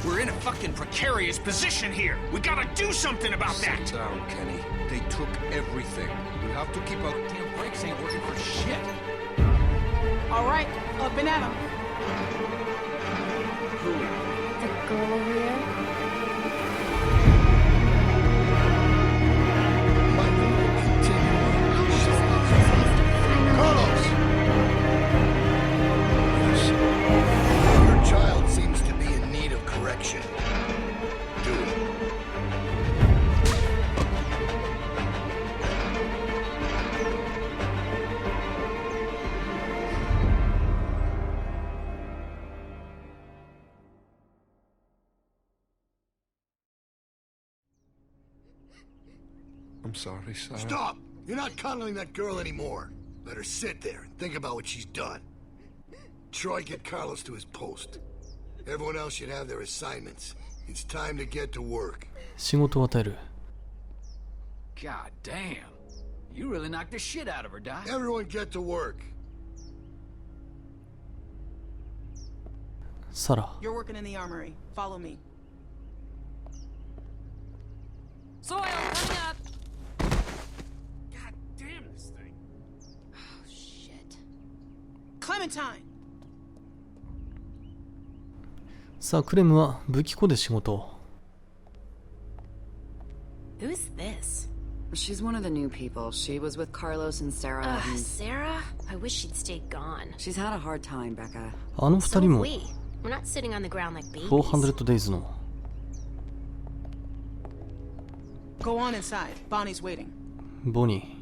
We're in a fucking precarious position here. We gotta do something about that. Sit down, Kenny. They took everything. We have to keep our Damn brakes ain't working for shit. All right, up and at 'em. Who? The girl over there? Michael will continue. Carlos! Yes. Your child seems to be in need of correction. Do it. I'm sorry, Sarah. Stop! You're not coddling that girl anymore. Let her sit there and think about what she's done. Troy, get Carlos to his post. Everyone else should have their assignments. It's time to get to work. 仕事を与える。 God damn. You really knocked the shit out of her, Doc. Everyone get to work. サラ。 You're working in the armory. Follow me. Soil coming up. God damn this thing. Oh shit. Clementine! さあクレムは武器庫で仕事を。 Who's this? She's one of the new people. She was with Carlos and Sarah. and Sarah? I wish she'd stayed gone. She's had a hard time, Becca. あの二 So 人 have も we. We're not sitting on the ground like babies. 400 days の。 Go on inside. Bonnie's waiting. ボニー。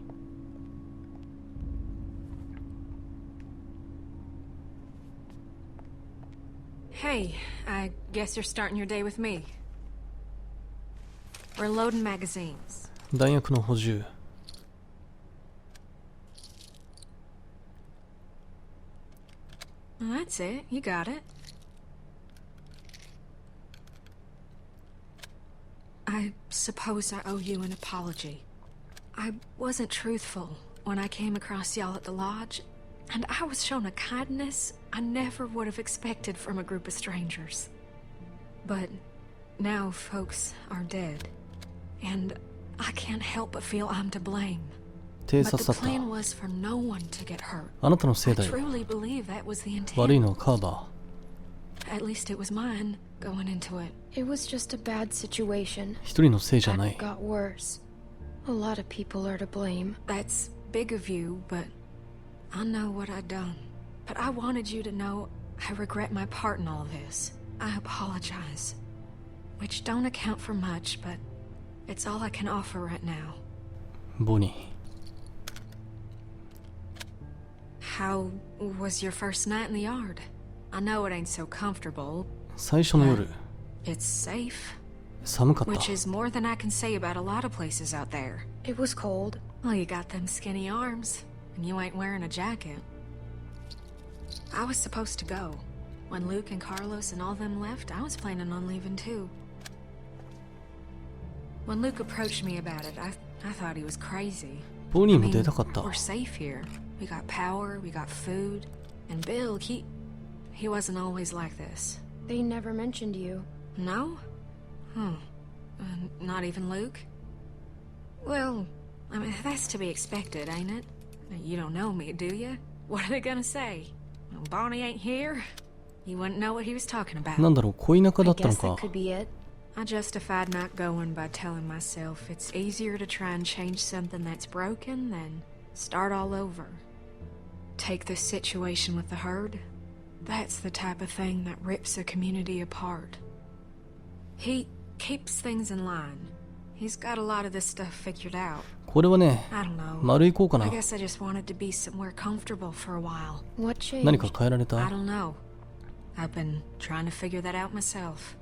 Hey, I guess you're starting your day with me. We're loading magazines. 弾薬の補充。 Well, that's it. You got it. I suppose I owe you an apology. I wasn't truthful when I came across y'all at the lodge, and I was shown a kindness I never would have expected from a group of strangers. But now folks are dead, and I can't help but feel I'm to blame. 偵 But 察 the だった。 plan was for no one to get hurt. あなたのせ I いだよ。 truly believe that was the intent. 悪いのはカーバ At least it was mine going into it. It was just a bad situation. ー。一人のせいじゃな That い。 got worse. A lot of people are to blame. That's big of you, but I know what I've done. But I wanted you to know I regret my part in all this. I apologize. Which don't account for much, but it's all I can offer right now. ボニ How was your first night in the yard? I know it ain't so comfortable. ー。最初の夜、 It's safe, 寒かっ which た。 is more than I can say about a lot of places out there. It was cold. Well, you got them skinny arms, and you ain't wearing a jacket. I was supposed to go. When Luke and Carlos and all them left, I was planning on leaving too. When Luke approached me about it, I thought he was crazy. ボニ I ーも mean, 出たかった。 we're safe here. We got power, we got food. And Bill, he wasn't always like this. They never mentioned you. No? Not even Luke? Well, I mean, that's to be expected, ain't it? You don't know me, do you? What are they gonna say? Well, Bonnie ain't here? You wouldn't know what he was talking about. なんだろう、恋仲だ I ったの guess か that。could be it. I justified not going by telling myself it's easier to try and change something that's broken than start all over. Take this situation with the herd. That's the type of thing that rips a community apart. He keeps things in line. He's got a lot of this stuff figured out. これはね、 I don't know. 丸いこうか I な。 guess I just wanted to be somewhere comfortable for a while. What changed? 何か変えられ I た？ don't know. I've been trying to figure that out myself.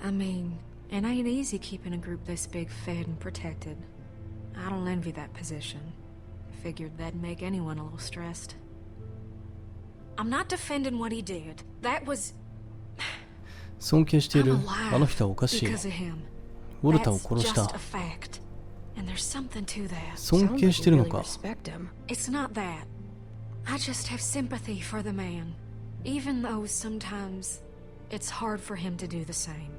I mean, it ain't easy keeping a group this big fed and protected. I don't envy that position. I figured that'd make anyone a little stressed. I'm not defending what he did. That was... 尊敬してい I'm る alive あの人はおかしい。 because of him. ウォルターを That's 殺し just た a。fact. And there's something to that. 尊 Sounds 敬 like して you るの really か。 respect him. It's not that. I just have sympathy for the man. Even though sometimes it's hard for him to do the same.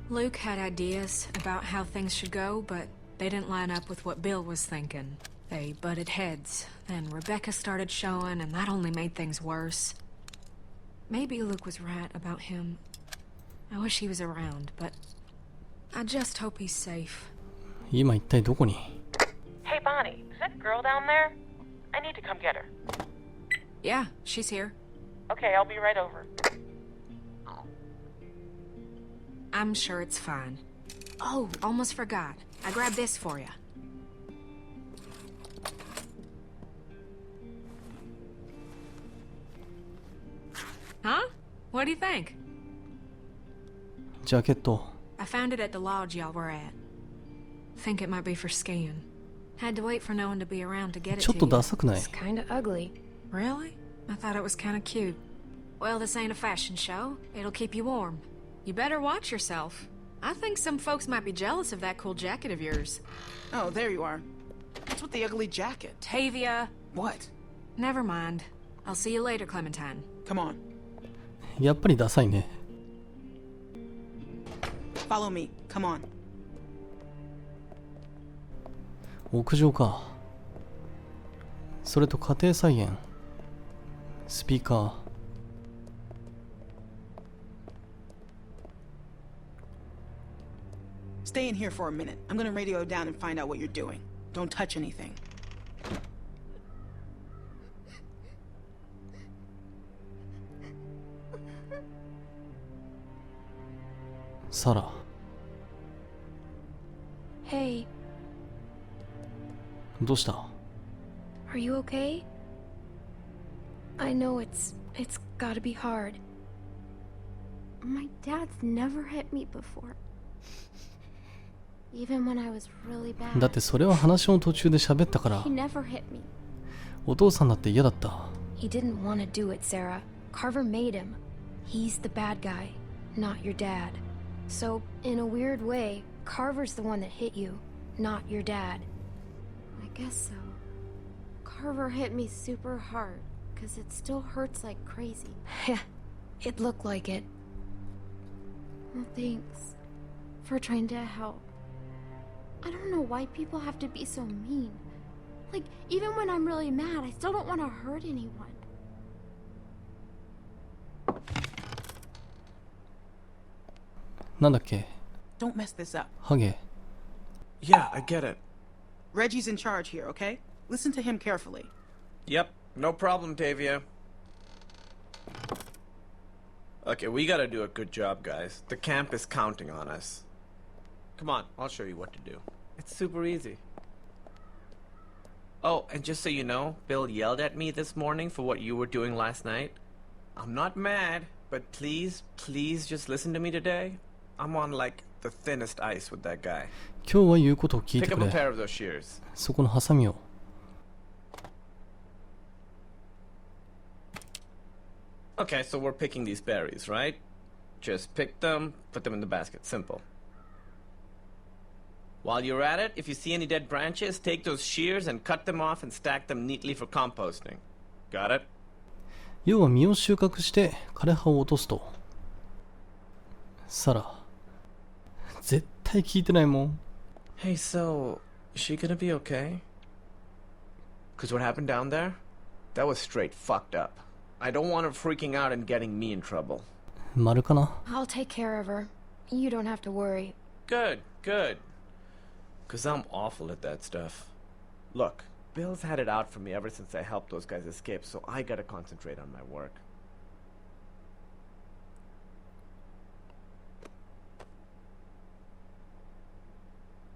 Luke had ideas about how things should go, but they didn't line up with what Bill was thinking. They butted heads. Then Rebecca started showing, and that only made things worse. Maybe Luke was right about him. I wish he was around, but I just hope he's safe. 今一体どこに？ Hey, Bonnie, is that girl down there? I need to come get her. Yeah, she's here. Okay, I'll be right over. I'm sure it's fine. Oh, almost forgot. I grabbed this for you. Huh? What do you think? ジャケット。 I found it at the lodge y'all were at. Think it might be for skiing. Had to wait for no one to be around to get it ちょ to っと you. ダサくない？ It's kinda ugly. Really? I thought it was kind of cute. Well, this ain't a fashion show. It'll keep you warm. You better watch yourself. I think some folks might be jealous of that cool jacket of yours. Oh, there you are. What's with the ugly jacket? Tavia. What? Never mind. I'll see you later, Clementine. Come on. やっぱりダサいね。 Follow me. Come on. 屋上か。それと家庭菜園。スピーカー。Stay in here for a minute. I'm gonna radio down and find out what you're doing. Don't touch anything. サラ。 Hey, どうした？ are you okay? I know it's gotta be hard. My dad's never hit me before. Even when I was really bad. だってそれは話の途中で喋ったから。 He never hit me. お父さんだって嫌だった。 He didn't want to do it, Sarah. Carver made him. He's the bad guy, not your dad. So, in a weird way, Carver's the one that hit you, not your dad. I guess so. Carver hit me super hard, because it still hurts like crazy. It looked like it. Well, thanks for trying to help. I don't know why people have to be so mean. Like, even when I'm really mad, I still don't want to hurt anyone. なんだっけ？ Don't mess this up. ハゲ。 Yeah, I get it. Reggie's in charge here, okay? Listen to him carefully. Yep, no problem, Tavia. Okay, we gotta do a good job, guys. The camp is counting on us. Come on, I'll show you what to do. It's super easy. Oh, and just so you know, Bill yelled at me this morning for what you were doing last night. I'm not mad, but please, please just listen to me today. I'm on like the thinnest ice with that guy. 今日は言うことを聞い Pick て up く a pair れ。 of those shears. そこのハサミを。 Okay, so we're picking these berries, right? Just pick them, put them in the basket. Simple. While you're at it, if you see any dead branches, take those shears and cut them off and stack them neatly for composting. Got it? 要は実を収穫して枯葉を落とすと。サラ。絶対聞いてないもん。 Hey, so, is she gonna be okay? Cause what happened down there? That was straight fucked up. I don't want her freaking out and getting me in trouble. 丸かな？ I'll take care of her. You don't have to worry. Good, good. Cause I'm awful at that stuff. Look, Bill's had it out for me ever since I helped those guys escape, so I gotta concentrate on my work.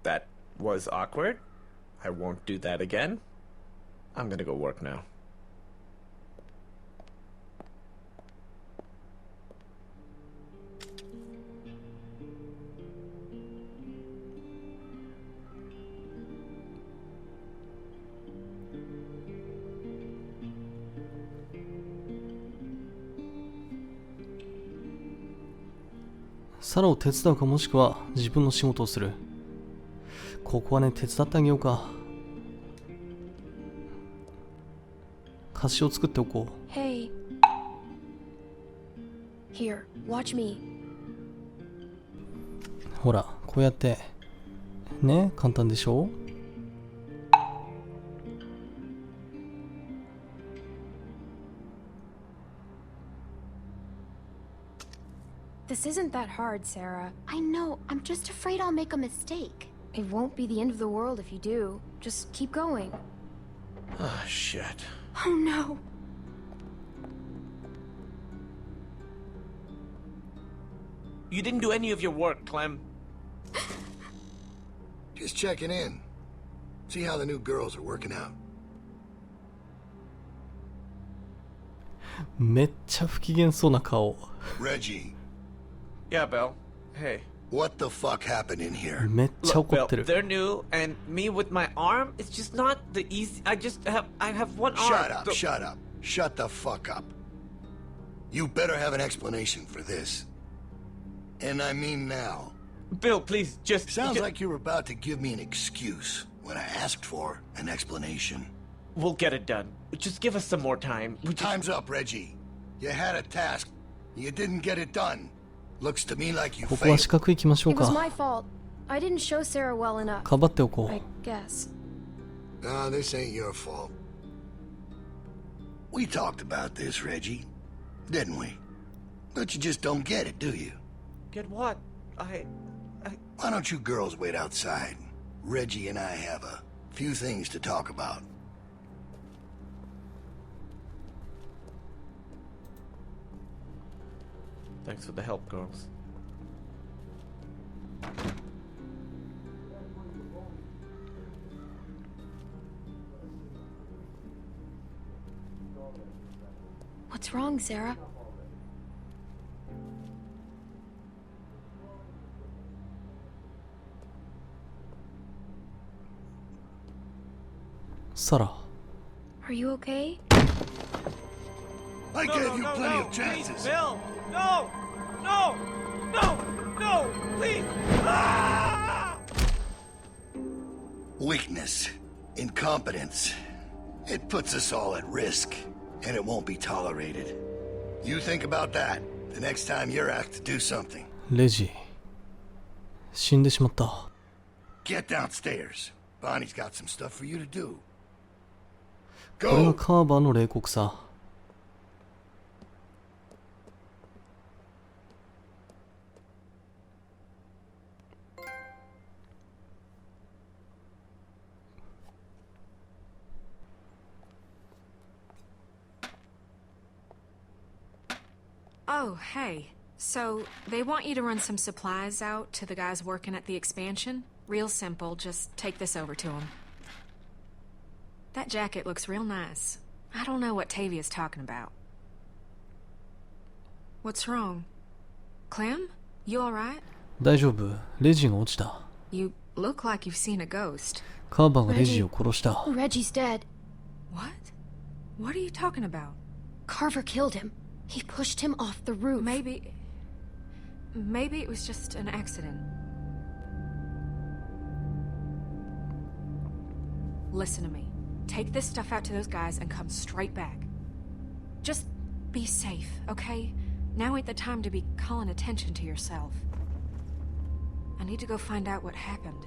That was awkward. I won't do that again. I'm gonna go work now.「サラを手伝うかもしくは自分の仕事をする。ここはね、手伝ってあげようか。菓子を作っておこう。 Hey. Here, watch me. ほらこうやってね、簡単でしょ。This isn't that hard, Sarah. I know, I'm just afraid I'll make a mistake. It won't be the end of the world if you do. Just keep going. Ah, shit. Oh no. You didn't do any of your work, Clem. Just checking in. See how the new girls are working out. めっちゃ不機嫌そうな顔。 Reggie, Yeah, Bill. Hey. what the fuck happened in here? めっちゃ Look, 怒 Bill, ってる。 they're new, and me with my arm, it's just not the easy. I have one arm. Shut up, shut up. Shut the fuck up. You better have an explanation for this. And I mean now. Bill, please, just... Sounds like you were about to give me an excuse when I asked for an explanation. We'll get it done. Just give us some more time. Time's up, Reggie. You had a task. You didn't get it done. Looks to me like you ここは failed. 四角行きましょう It was か。 my fault. I didn't show Sarah well enough. かばっておこ I う。 guess. Nah, this ain't your fault. We talked about this, Reggie. Didn't we? But you just don't get it, do you? Get what? Why don't you girls wait outside? Reggie and I have a few things to talk about. Thanks for the help, girls. What's wrong, Sarah? Sarah. Are you okay? I gave you plenty of chances. Please, Bill! No! No! No! No! Please! Ah! Weakness, incompetence. It puts us all at risk, and it won't be tolerated. You think about that the next time you're asked to do something. レジ死んでしまった。 Get downstairs. Bonnie's got some stuff for you to do. これが Go! カーバーの冷酷さ。Oh, hey. So, they want you to run some supplies out to the guys working at the expansion? Real simple, just take this over to them. That jacket looks real nice. I don't know what Tavia's talking about. What's wrong? Clem? You alright? 大丈夫。レジが落ちた。 You look like you've seen a ghost. カーバーがレジを殺した。 Reggie's dead. What? What are you talking about? Carver killed him. He pushed him off the roof. Maybe it was just an accident. Listen to me. Take this stuff out to those guys and come straight back. Just be safe, okay? Now ain't the time to be calling attention to yourself. I need to go find out what happened.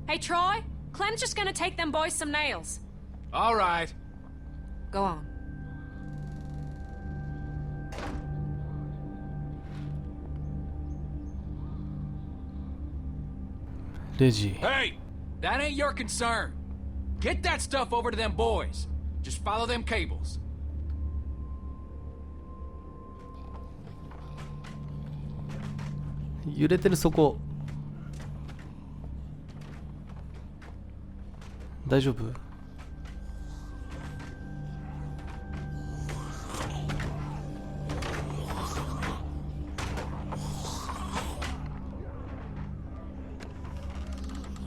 Hey, Troy? Clem's just gonna take them boys some nails. All right. Go on. Reggie. Hey! That ain't your concern. Get that stuff over to them boys. Just follow them cables. 揺れてるそこ。大丈夫？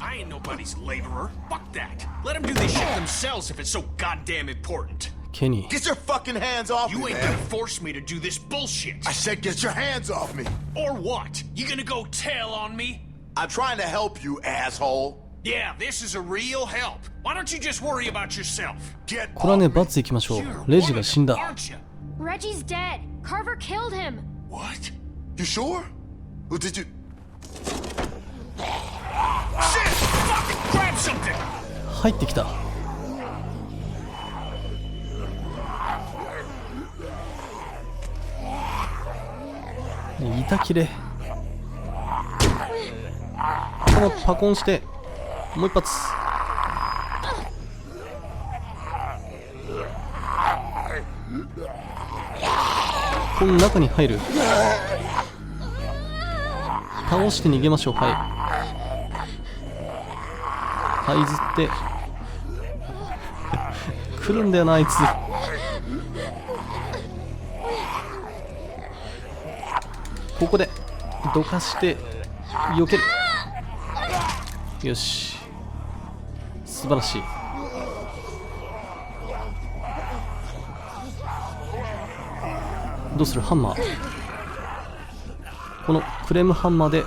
I ain't nobody's laborer. Fuck that. Let them do this shit themselves if it's so goddamn important. Kenny. Get your fucking hands off me, You ain't man. gonna force me to do this bullshit. I said get your hands off me. Or what? You gonna go tell on me? I'm trying to help you, asshole. Yeah, this is a real help. Why don't you just worry about yourself? Get これはね、罰いきましょう。レジが死んだ。 Aren't you? Reggie's dead. Carver killed him! What? You sure? Or did you... Shit! Fuck! Grab something! 入ってきた。板切れ。頭パコンしてもう一発。この中に入る。倒して逃げましょう。はいはいずって来るんだよなあいつ。ここでどかして避ける。よし素晴らしい。どうする？ハンマー。このクレームハンマーで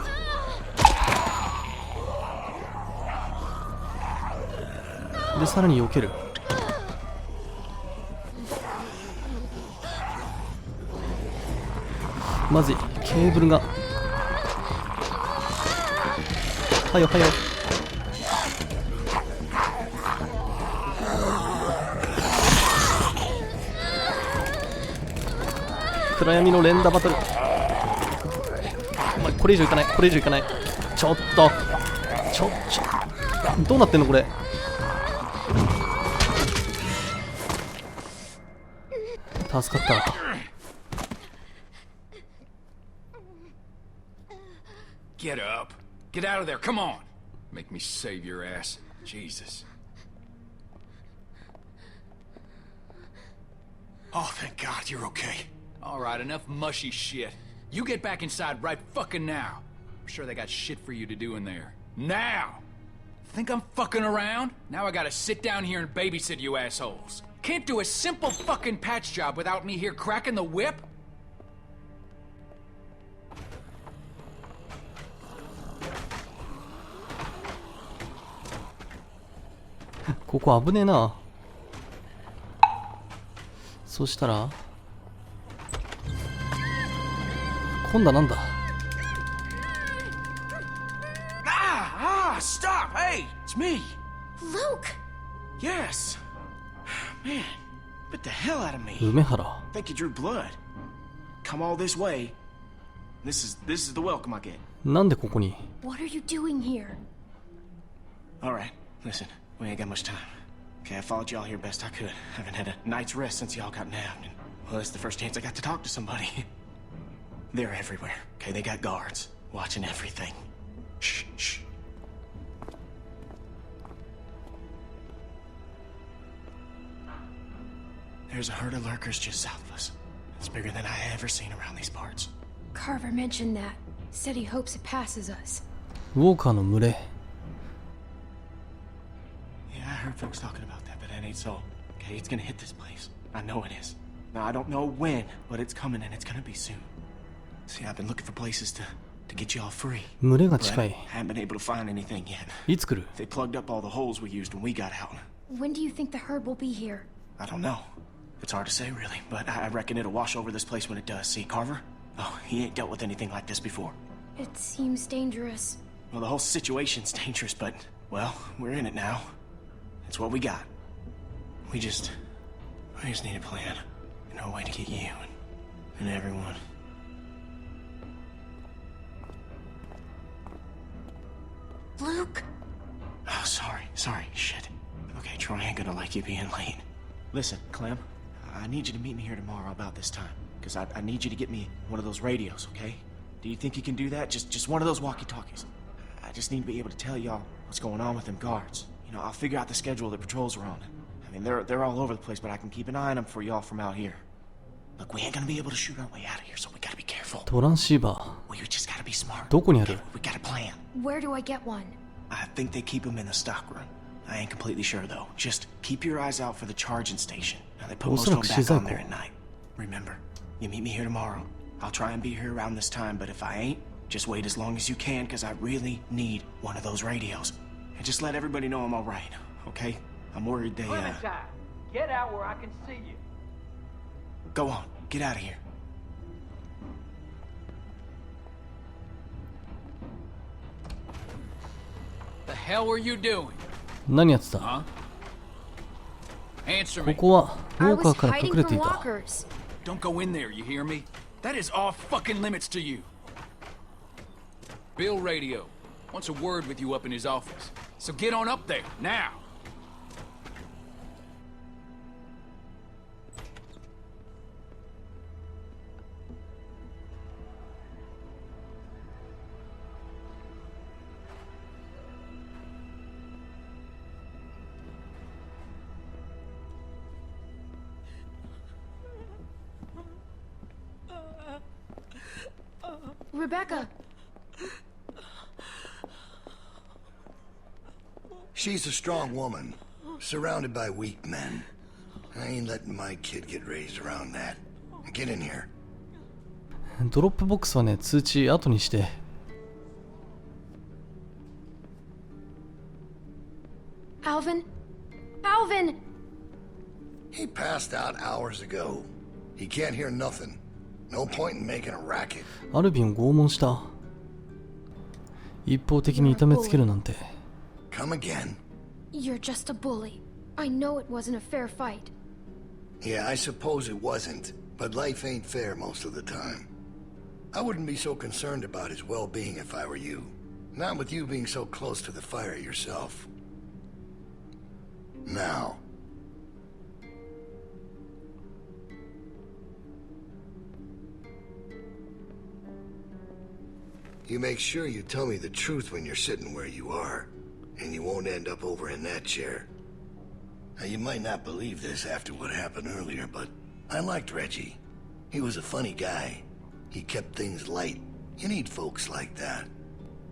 さらに避ける。まずいケーブルが。はよはよ。暗闇の連打バトル。お前これ以上いかない、これ以上いかない。ちょっとどうなってんのこれ。助かった。Get up. Get out of there. Come on. Make me save your ass. Jesus. Oh, thank God you're okay. All right, enough mushy shit. You get back inside right fucking now. I'm sure they got shit for you to do in there. Now! Think I'm fucking around? Now I gotta sit down here and babysit you assholes. Can't do a simple fucking patch job without me here cracking the whip? ここ危ねえな。そしたら今度はなんだ。Stop! Hey, it's me. Luke! Yes. Man, bit the hell out of me. 梅原。 Think you drew blood. Come all this way. This is the welcome I get. なんでここに。 What are you doing here? All right, listen. We ain't got much time. Okay, I followed y'all here best I could. Haven't had a night's rest since y'all got nabbed. And, well, it's the first chance I got to talk to somebody. They're everywhere. Okay, they got guards watching everything. Shh, shh. There's a herd of lurkers just south of us. It's bigger than I ever seen around these parts. Carver mentioned that. Said he hopes it passes us. ウォーカーの群れ。 Yeah, I heard folks talking about that, but that ain't so. Okay, it's gonna hit this place. I know it is. Now, I don't know when, but it's coming and it's gonna be soon. See, I've been looking for places to get you all free. 群れが近い。 Haven't been able to find anything yet. いつ来る？ They plugged up all the holes we used when we got out. When do you think the herd will be here? I don't know. It's hard to say, really, but I reckon it'll wash over this place when it does. See, Carver? Oh, he ain't dealt with anything like this before. It seems dangerous. Well, the whole situation's dangerous, but, well, we're in it now. It's what we got. We just need a plan. And a way to get you and everyone. Luke? Oh, sorry, shit. Okay, Troy ain't gonna like you being late. Listen, Clem, I need you to meet me here tomorrow about this time. Because I need you to get me one of those radios, okay? Do you think you can do that? Just one of those walkie-talkies. I just need to be able to tell y'all what's going on with them guards. You know, I'll figure out the schedule the patrols are on. I mean, they're all over the place, but I can keep an eye on them for y'all from out here. Look, we ain't gonna be able to shoot our way out of here, so we gotta be careful. トランシーバー。 We just gotta be smart. どこにある？ We got a plan. Where do I get one? I think they keep them in the stock room. I ain't completely sure, though. Just keep your eyes out for the charging station. Now, they put most of them back on there at night. Remember, you meet me here tomorrow. I'll try and be here around this time, but if I ain't, just wait as long as you can, because I really need one of those radios. And just let everybody know I'm all right, okay? I'm worried they, Clementine, get out where I can see you. Go on, get out of here. hell were you doing? 何やってた？ Huh? Answer こ me. こはウォーカーから I was 隠 hiding れてい from た。 walkers. Don't go in there, you hear me? That is off fucking limits to you. Bill Radio wants a word with you up in his office. So get on up there, now. Rebecca! She's a strong woman, surrounded by weak men. I ain't letting my kid get raised around that. Get in here. ドロップボックスはね、通知後にして。Alvin? Alvin! He passed out hours ago. He can't hear nothing. No point in making a racket. アルビンを拷問した。一方的に痛めつけるなんて。Come again? You're just a bully. I know it wasn't a fair fight. Yeah, I suppose it wasn't, but life ain't fair most of the time. I wouldn't be so concerned about his well-being if I were you. Not with you being so close to the fire yourself. Now. You make sure you tell me the truth when you're sitting where you are, and you won't end up over in that chair. Now, you might not believe this after what happened earlier, but I liked Reggie. He was a funny guy. He kept things light. You need folks like that.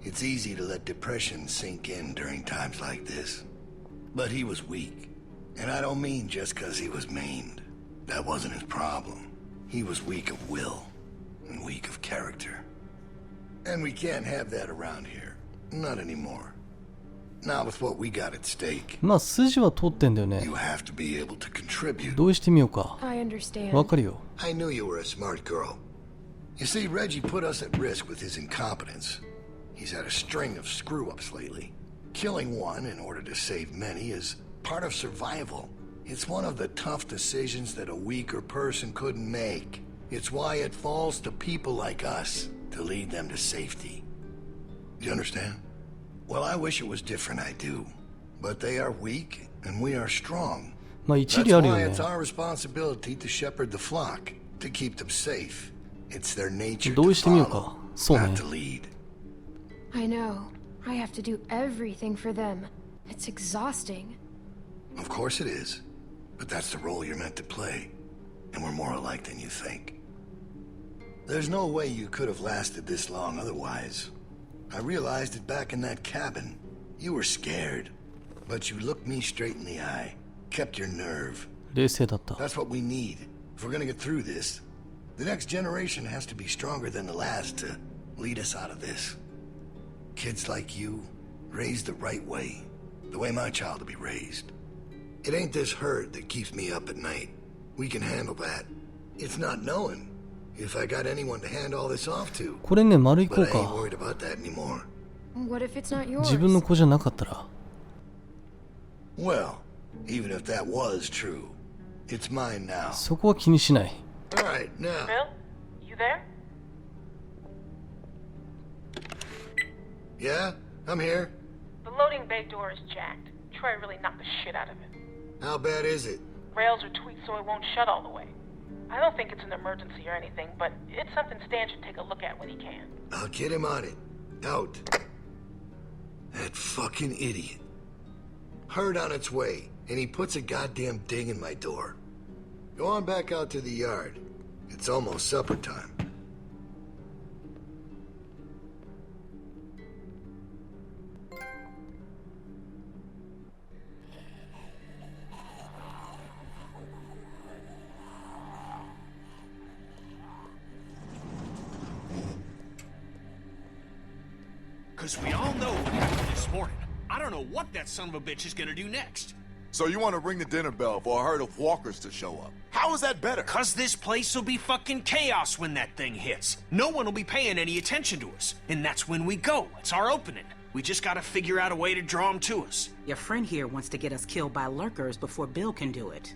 It's easy to let depression sink in during times like this. But he was weak. And I don't mean just because he was maimed. That wasn't his problem. He was weak of will, and weak of character. And we can't have that around here. Not anymore. Not with what we got at stake. まあ筋は通ってんだよね。 You have to be able to contribute. 同意してみようか。 I understand. わかるよ。 I knew you were a smart girl. You see, Reggie put us at risk with his incompetence. He's had a string of screw-ups lately. Killing one in order to save many is part of survival. It's one of the tough decisions that a weaker person couldn't make. It's why it falls to people like us to lead them to safety. You understand? Well, I wish it was different, I do. But they are weak, and we are strong. まあ一 That's 理あるよ why ね。 it's our responsibility to shepherd the flock, to keep them safe. It's their nature 同 to 意してみよう follow, か。そうね。 not to lead. I know. I have to do everything for them. It's exhausting. Of course it is. But that's the role you're meant to play. And we're more alike than you think. There's no way you could have lasted this long otherwise. I realized it back in that cabin. You were scared. But you looked me straight in the eye. Kept your nerve. 冷静だった。 That's what we need. If we're gonna get through this. The next generation has to be stronger than the last to lead us out of this. Kids like you, raised the right way. The way my child will be raised. It ain't this hurt that keeps me up at night. We can handle that. It's not knowing if I got anyone to hand all this off to. これね、丸いこ But う I ain't か。 worried about that anymore. What if it's not yours? 自分の子じゃなかったら。 Well, even if that was true, it's mine now. そこは気にしない。 All right, now. Bill? You there? Yeah, I'm here. The loading bay door is jacked. Troy really knocked the shit out of it. How bad is it? Rails are tweaked so it won't shut all the way. I don't think it's an emergency or anything, but it's something Stan should take a look at when he can. I'll get him on it. Out. That fucking idiot. Heard on its way, and he puts a goddamn ding in my door. Go on back out to the yard. It's almost supper time. Because we all know what happened this morning. I don't know what that son of a bitch is gonna do next. So you want to ring the dinner bell for a herd of walkers to show up? How is that better? Because this place will be fucking chaos when that thing hits. No one will be paying any attention to us. And that's when we go. It's our opening. We just gotta figure out a way to draw them to us. Your friend here wants to get us killed by lurkers before Bill can do it.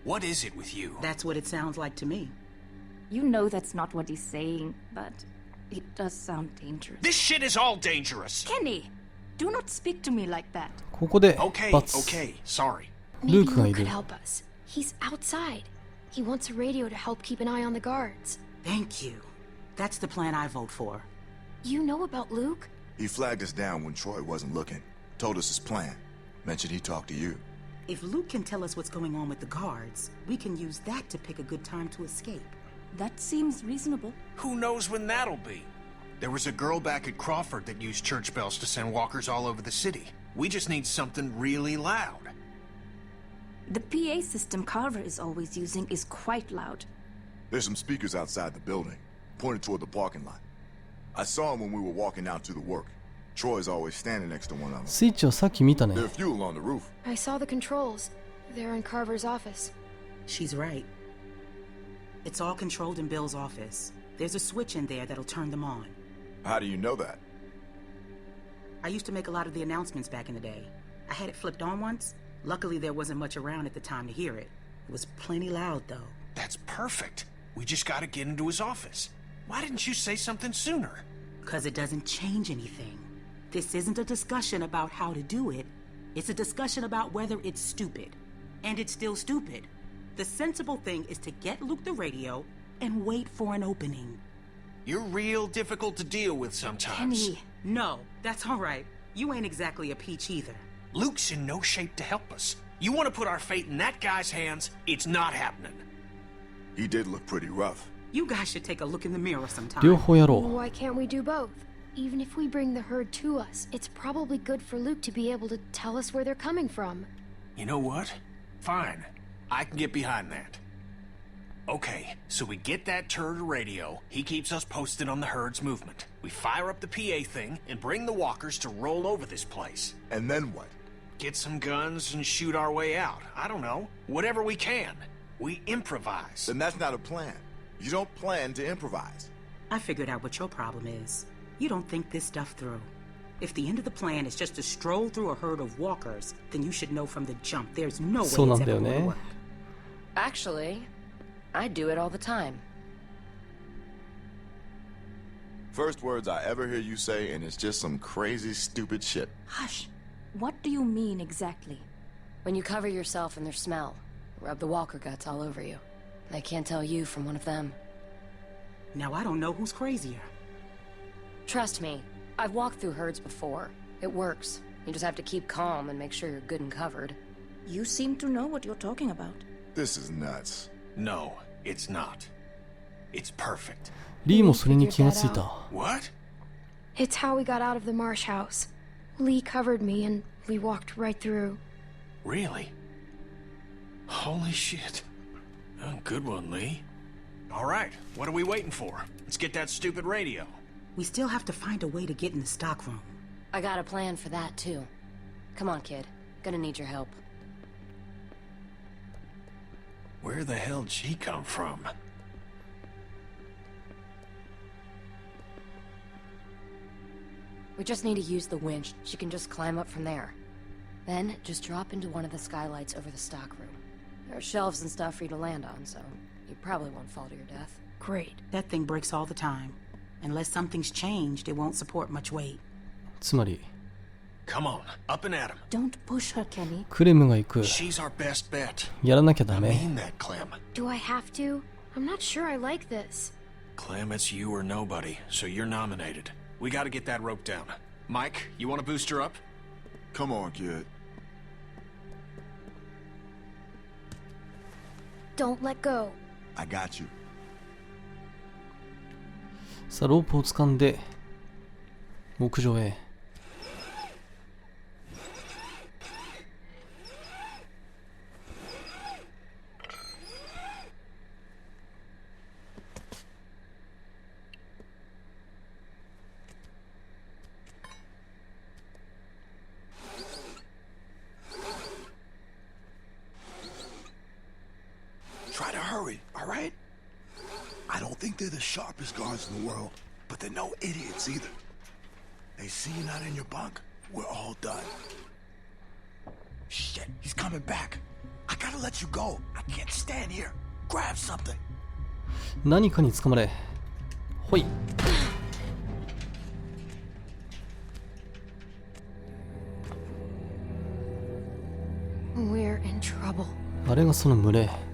What is it with you? That's what it sounds like to me. You know that's not what he's saying, but it does sound dangerous. This shit is all dangerous. Kenny, do not speak to me like that. ここで Okay, 罰 okay, sorry. ル Maybe ークが Luke い could る help us. He's outside. He wants a radio to help keep an eye on the guards. Thank you. That's the plan I vote for. You know about Luke? He flagged us down when Troy wasn't looking. Told us his plan. Mentioned he talked to you. If Luke can tell us what's going on with the guards, we can use that to pick a good time to escape. That seems reasonable. Who knows when that'll be? There was a girl back at Crawford that used church bells to send walkers all over the city. We just need something really loud. The PA system Carver is always using is quite loud. There's some speakers outside the building, pointed toward the parking lot. I saw them when we were walking out to the work. Troy's always standing next to one of them. スイッチはさっき見たね There's fuel on the roof. I saw the controls. They're in Carver's office. She's right. It's all controlled in Bill's office. There's a switch in there that'll turn them on. How do you know that? I used to make a lot of the announcements back in the day. I had it flipped on once. Luckily, there wasn't much around at the time to hear it. It was plenty loud, though. That's perfect. We just gotta get into his office. Why didn't you say something sooner? 'Cause it doesn't change anything. This isn't a discussion about how to do it. It's a discussion about whether it's stupid. And it's still stupid. The sensible thing is to get Luke the radio and wait for an opening. You're real difficult to deal with sometimes. Kenny. No, that's all right. You ain't exactly a peach either. Luke's in no shape to help us. You want to put our fate in that guy's hands? It's not happening. He did look pretty rough. You guys should take a look in the mirror sometime. 両方やろう Why can't we do both? Even if we bring the herd to us, it's probably good for Luke to be able to tell us where they're coming from. You know what? Fine. I can get behind that. Okay, so we get that turd radio. He keeps us posted on the herd's movement. We fire up the PA thing and bring the walkers to roll over this place. And then what? Get some guns and shoot our way out. I don't know. Whatever we can. We improvise. Then that's not a plan. You don't plan to improvise. I figured out what your problem is. You don't think this stuff through. If the end of the plan is just to stroll through a herd of walkers, then you should know from the jump there's no way it's そうなん ever だよ going to ね work. Actually, I do it all the time. First words I ever hear you say, and it's just some crazy, stupid shit. Hush. What do you mean exactly? When you cover yourself in their smell, rub the walker guts all over you. They can't tell you from one of them. Now I don't know who's crazier. Trust me, I've walked through herds before. It works. You just have to keep calm and make sure you're good and covered. You seem to know what you're talking about. This is nuts. No, it's not. It's perfect. リーもそれに気がついた What? It's how we got out of the marsh house. Lee covered me and we walked right through. Really? Holy shit. Oh, good one, Lee. All right, what are we waiting for? Let's get that stupid radio. We still have to find a way to get in the stockroom. I got a plan for that, too. Come on, kid. Gonna need your help. Where the hell did she come from? We just need to use the winch. She can just climb up from there. Then, just drop into one of the skylights over the stockroom. There are shelves and stuff for you to land on, so you probably won't fall to your death. Great. That thing breaks all the time. Unless something's changed, it won't support much weight. つまり Come on, up and at him. Don't push her, Kenny. クレムが行く She's our best bet. やらなきゃダ I メ mean that, Clem. Do I have to? I'm not sure I like this. Clem, it's you or nobody, so you're nominated. We gotta get that rope down. Mike, you want to boost her up? Come on, kid. Don't let go. I got you. さあロープを掴んで屋上へ Try to hurry, all right? I don't think they're the sharpest guards in the world, but they're no idiots either. They see you not in your bunk, we're all done. Shit, he's coming back. I gotta let you go. I can't stand here. Grab something. 何かにつかまれ。ほい。We're in trouble. あれがその群れ。